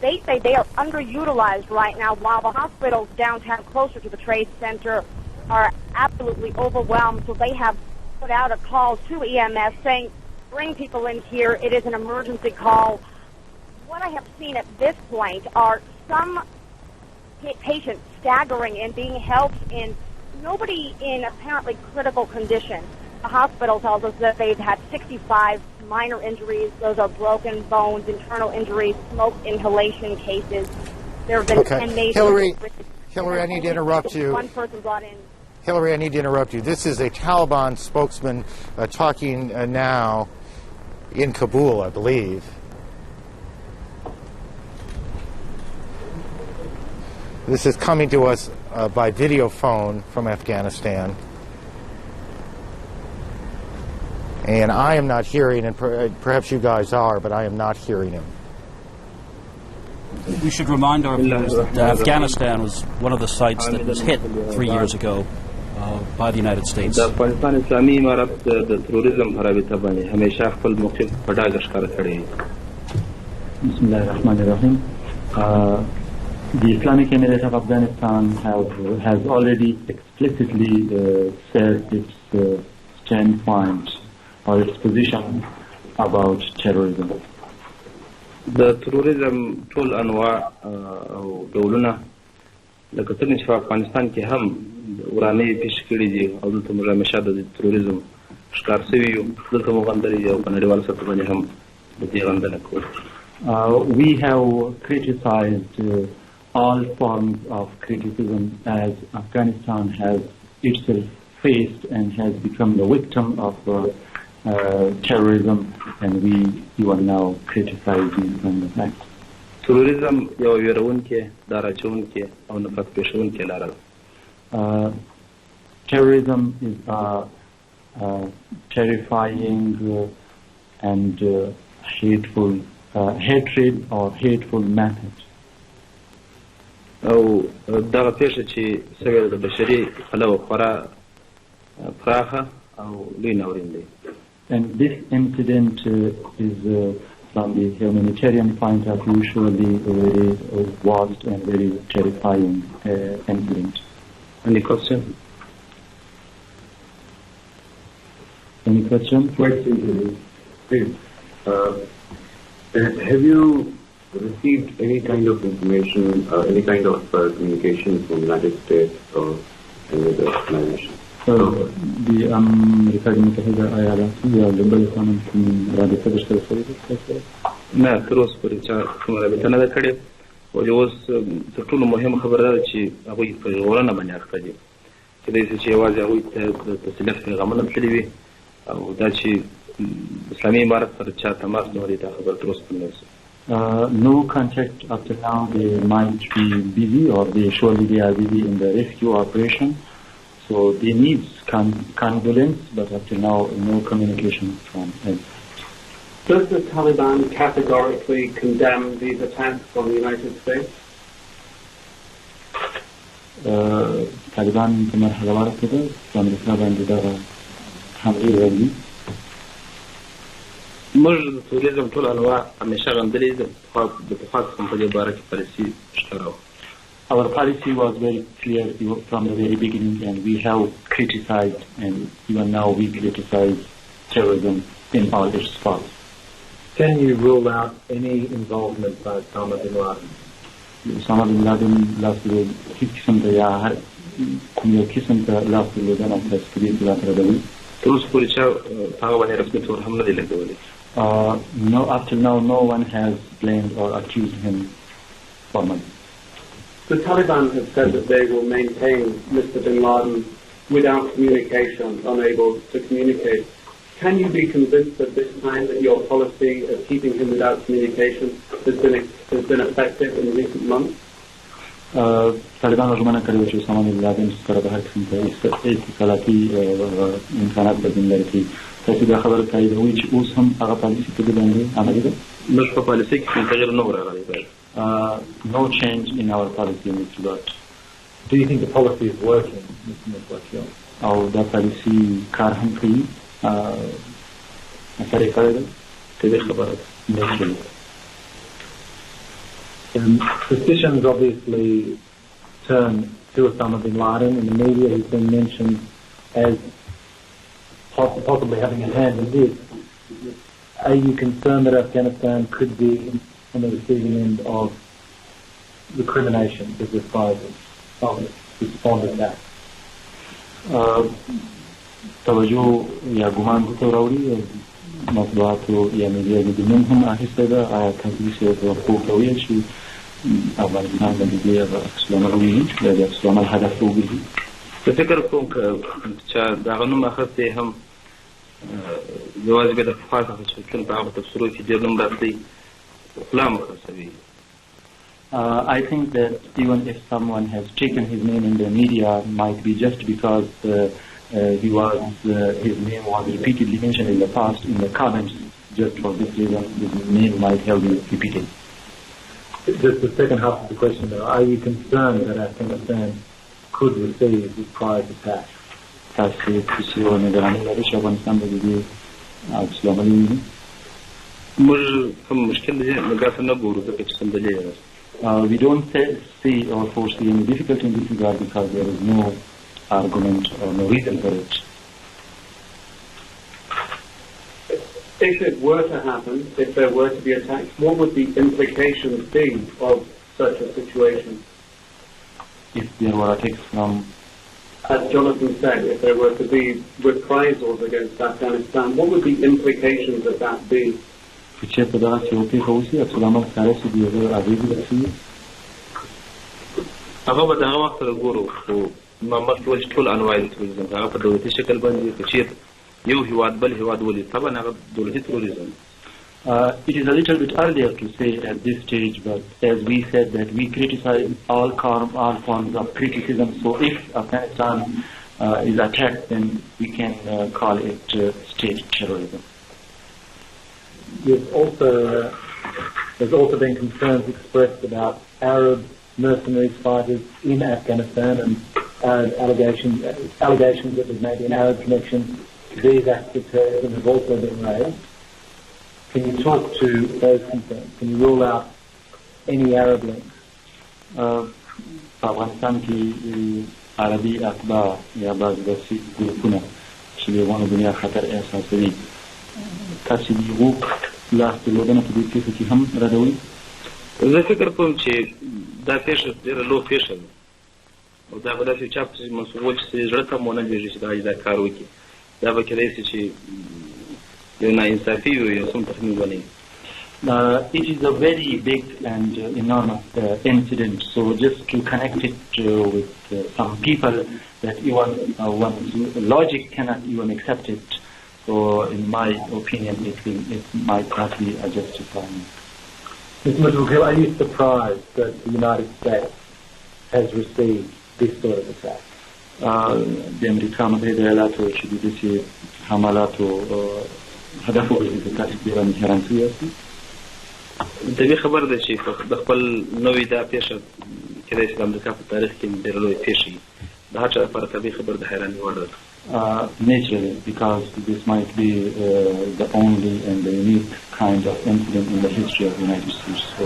They say they are underutilized right now, while the hospitals downtown closer to the Trade Center are absolutely overwhelmed. So they have put out a call to EMS saying, bring people in here. It is an emergency call. What I have seen at this point are some patients staggering and being helped in, nobody in apparently critical condition. The hospital tells us that they've had 65 minor injuries. Those are broken bones, internal injuries, smoke inhalation cases. There have been 10 major... Hillary, I need to interrupt you. One person brought in. Hillary, I need to interrupt you. This is a Taliban spokesman talking now in Kabul, I believe. This is coming to us by video phone from Afghanistan. And I am not hearing, and perhaps you guys are, but I am not hearing him. We should remind our viewers that Afghanistan was one of the sites that was hit 3 years ago by the United States. د افغانستان اسلامي امارت د تروریزم خرابې باندې همیشه خپل موقف په ډاګه ښکاره کړی دی. بسم الله الرحمن الرحیم. The Islamic Emirate of Afghanistan has already explicitly said its standpoint or its position about terrorism. د تروریزم ټول انواع او ډولونه لکه څنګه چې په افغانستان کې هم ورانې پیش کړي دي او دلته موږ همیشه د تروریزم ښکار شوي یو دلته مو غندلې دي او په نړیوال سطح باندې هم د دې غندنه کوو. We have criticized all forms of criticism as Afghanistan has itself faced and has become the victim of terrorism, and we even now criticize these kind of acts. تروریزم یو ویرونکې دا راچونکې او نفرت پېښونکې لاره ده. Terrorism is a terrifying and hateful hatred or hateful method. او دغه پیښه چې سوې د بشري پلوه خورا پراخه او لوی ناورین دی. And this incident is from the humanitarian point of view surely a very vast and very terrifying incident. Any question? Any question? Please. Have you received any kind of information, any kind of communication from the United States or any other organization? The American IRC یا بلستان رابطه بشته سره نه تر اوسه پورې چا کومه رابطه نه ده کړې ولې اوس تر ټولو مهمه خبره ده چې هغوی په ژغورنه باندې اخته دي. کېدای شي چې یوازې هغوی ته د تسلیت پیغامونه تللي وي او دا چې اسلامي امارت سره چا تماس نه لري دا خبره تر اوسه نه ده. No contact up to now. They might be busy, or surely they are busy in the rescue operation. So they need condolence, but up to now, no communication from them. Does the Taliban categorically condemn these attacks on the United States? Taliban په مرحله واره کې ده په امریکا باندې دغه حملې وکړي. موږ د توریزم ټول انواع همیشه غندلې د پخوا څخه په دې باره کې پالیسي شته وه. Our policy was very clear from the very beginning, and we have criticized, and even now we criticize terrorism in all its forms. Can you rule out any involvement by Osama bin Laden? Osama bin Laden last year, his किस्म का या हर कोई किस्म का last year का नाम था screen पर आता रहा है. तो उस पूरी चा तांगा बने रखने तो हम ना दिले वाले. No, up till now, no one has blamed or accused him formally. The Taliban have said that they will maintain Mr. bin Laden without communication, unable to communicate. Can you be convinced at this time that your policy of keeping him without communication has been effective in recent months? طالبان ژمنه کړې وه چې اسامه بن لادن سره به هر قسم ته اتصالاتي امکانات به ځین لري کړي. تاسو دا خبره تاییدوئ چې اوس هم هغه پالیسي په دې باندې عملي ده؟ موږ په پالیسۍ کې کوم تغیر نه و راغلی. No change in our policy in this regard. Do you think the policy is working, Mr. Mutwakiel? او دا پالیسي کار هم کوي؟ اثر یې کړی ده؟ طبیعي خبره ده. Suspicions obviously turn to Osama bin Laden. In the media, he's been mentioned as possibly having a hand in this. Are you concerned that Afghanistan could be on the receiving end of recrimination, the reprisals of responded back? توجه یا ګمان ته راوړي مطبوعاتو یا میډیا کې د نوم هم اخیستی ده. آیا تاسو داسې توقع کوئ چې افغانستان باندې دې عکس العمل وویني یا د عکس العمل هدف ته وګرځي؟ زه فکر کوم که چا د هغه نوم اخیستی هم یوازې بیا د پخوا څخه چې فکر په هغه تفسیرو کې ډېر نوم راتلی خوله هم خرڅوي. I think that even if someone has taken his name in the media, might be just because his name was repeatedly mentioned in the past in the comments. Just for this reason, his name might have been repeated. Just the second half of the question, though, are you concerned that Afghanistan could receive reprised attacks? تاسو څه نگرانی لرئ چې افغانستان به د دې عکس العمل وویني؟ موږ کوم مشکل دی موږ داسې نه ګورو ځکه چې سمدلې ده. We don't see or foresee any difficulty in this regard because there is no argument or no reason for it. If it were to happen, if there were to be attacks, what would the implications be of such a situation? If there were attacks from... As Jonathan said, if there were to be reprisals against Afghanistan, what would the implications of that be? چې په دغه چې یو پېښه وشي عکس العمل ښکاره شي د هغه اغېزې به څه وي؟ هغه به د هغه وخت سره ګورو خو ما مخکې ویل چې ټول انواع د تروریزم هغه په دولتي شکل باندې که چېرته یو هېواد بل هېواد ولید طبعا هغه دولتي تروریزم. It is a little bit earlier to say at this stage, but as we said that we criticize all forms of criticism, so if Afghanistan is attacked, then we can call it state terrorism. There's also been concerns expressed about Arab mercenaries fighters in Afghanistan and allegations that there's maybe an Arab connection to these acts of terrorism have also been raised. Can you talk to those concerns? Can you rule out any Arab links? Afghanistan ki Arabi atba ya baz dasi grupuna چې د افغانو دنیا خطر احساسوي تاسو د یو لاس درلودنه په دې پېښه کې هم ردوئ؟ زه فکر کوم چې دا پېښه ډېره لو پېښه ده او دا به داسې چا پسې منسوبول چې زړه ته هم ونه لوېږي چې دا کار وکړي دا به کېدای شي چې یو ناانصافي وي یو څوم تخمین ونه وي. It is a very big and enormous incident. So just to connect it with some people that even one's logic cannot even accept it. So in my opinion, it might not be justified. Mr. Mitchell, are you surprised that the United States has received this sort of attack? بأمريكا هدایت شدیدی حملات و هدف وزارت ایران هرانسوی است. دې خبر ده چې د خپل نوې دا پیښه چې د امریکا په تاریخ کې ډېره لویه پیښه ده دا چې لپاره طبیعي خبر د حیرانۍ وړ ده. Naturally, because this might be the only and the unique kind of incident in the history of the United States. So,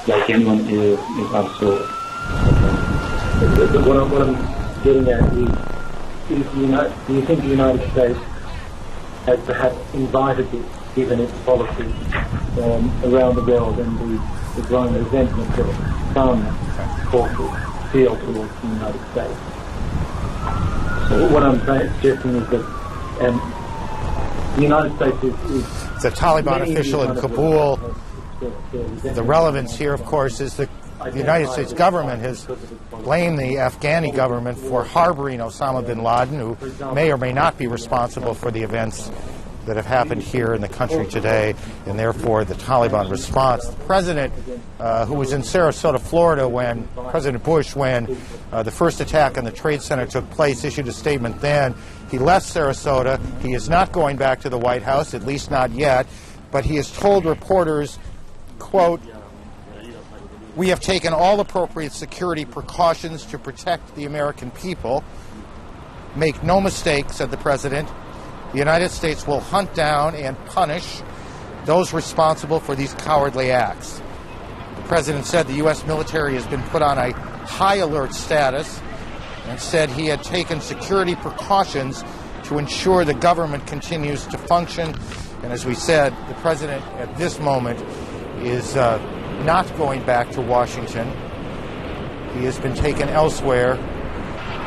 like anyone is also. What I'm getting at is do you think the United States has perhaps invited this, given its policy around the world and the growing resentment that some forces feel towards the United States? So what I'm suggesting is that the United States is the Taliban official in Kabul. The relevance here, of course, is that the United States government has blamed the Afghani government for harboring Osama bin Laden, who may or may not be responsible for the events that have happened here in the country today, and therefore the Taliban response. The president, who was in Sarasota, Florida, when President Bush, when the first attack on the Trade Center took place, issued a statement then. He left Sarasota. He is not going back to the White House, at least not yet, but he has told reporters, quote, "We have taken all appropriate security precautions to protect the American people. Make no mistake," said the president, "the United States will hunt down and punish those responsible for these cowardly acts." The president said the U.S. military has been put on a high alert status and said he had taken security precautions to ensure the government continues to function. And as we said, the president at this moment is not going back to Washington. He has been taken elsewhere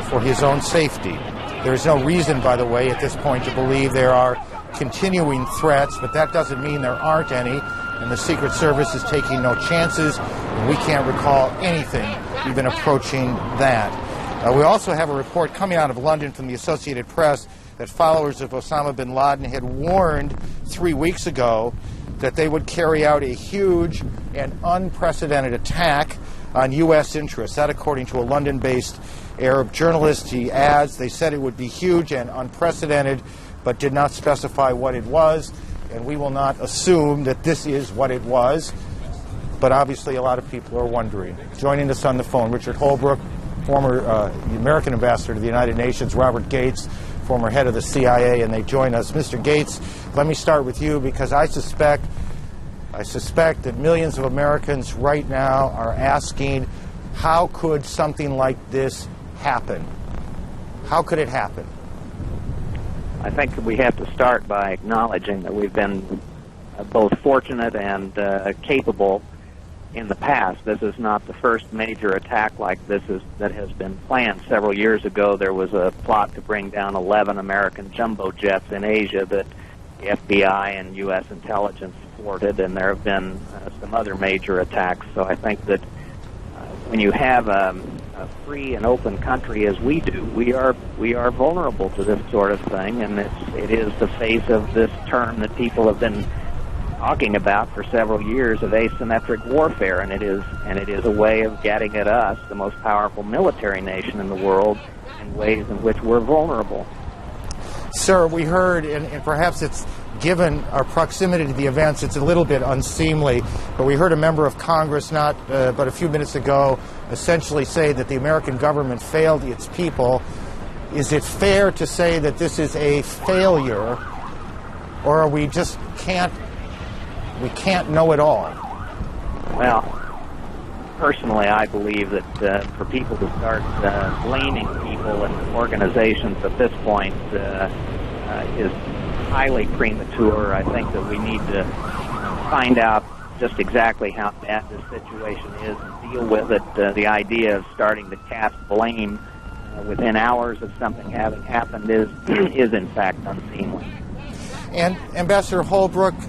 for his own safety. There is no reason, by the way, at this point to believe there are continuing threats, but that doesn't mean there aren't any, and the Secret Service is taking no chances, and we can't recall anything even approaching that. We also have a report coming out of London from the Associated Press that followers of Osama bin Laden had warned 3 weeks ago that they would carry out a huge and unprecedented attack on U.S. interests. That, according to a London-based Arab journalist, he adds, they said it would be huge and unprecedented, but did not specify what it was, and we will not assume that this is what it was, but obviously a lot of people are wondering. Joining us on the phone, Richard Holbrooke, former American ambassador to the United Nations, Robert Gates, former head of the CIA, and they join us. Mr. Gates, let me start with you because I suspect that millions of Americans right now are asking, how could something like this happen? How could it happen? I think we have to start by acknowledging that we've been both fortunate and capable in the past. This is not the first major attack like this that has been planned. Several years ago, there was a plot to bring down 11 American jumbo jets in Asia that the FBI and U.S. intelligence thwarted, and there have been some other major attacks. So I think that when you have a free and open country as we do, we are vulnerable to this sort of thing, and it is the face of this term that people have been talking about for several years of asymmetric warfare, and it is a way of getting at us, the most powerful military nation in the world, in ways in which we're vulnerable. Sir, we heard, and perhaps it's given our proximity to the events, it's a little bit unseemly, but we heard a member of Congress but a few minutes ago essentially say that the American government failed its people. Is it fair to say that this is a failure, or we just can't know it all? Well, personally, I believe that for people to start blaming people and organizations at this point is highly premature. I think that we need to find out just exactly how bad this situation is and deal with it. The idea of starting to cast blame within hours of something having happened is in fact unseemly. And Ambassador Holbrooke,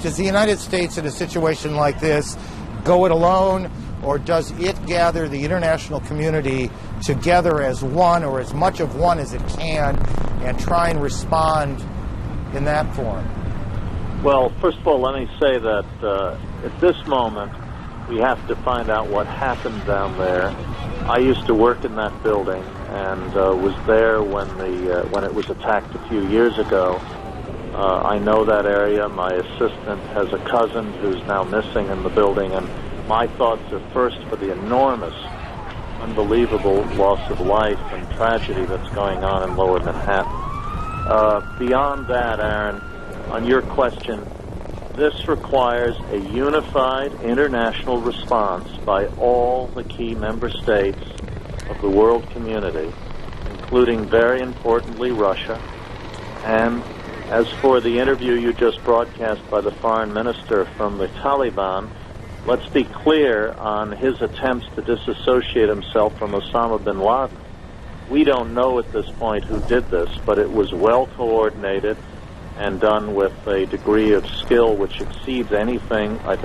Does the United States in a situation like this go it alone, or does it gather the international community together as one, or as much of one as it can, and try and respond in that form? Well, first of all, let me say that at this moment, we have to find out what happened down there. I used to work in that building and was there when it was attacked a few years ago. I know that area. My assistant has a cousin who's now missing in the building, and my thoughts are first for the enormous, unbelievable loss of life and tragedy that's going on in Lower Manhattan. Beyond that, Aaron, on your question, this requires a unified international response by all the key member states of the world community, including, very importantly, Russia. And as for the interview you just broadcast by the foreign minister from the Taliban, let's be clear on his attempts to disassociate himself from Osama bin Laden. We don't know at this point who did this, but it was well coordinated and done with a degree of skill which exceeds anything I think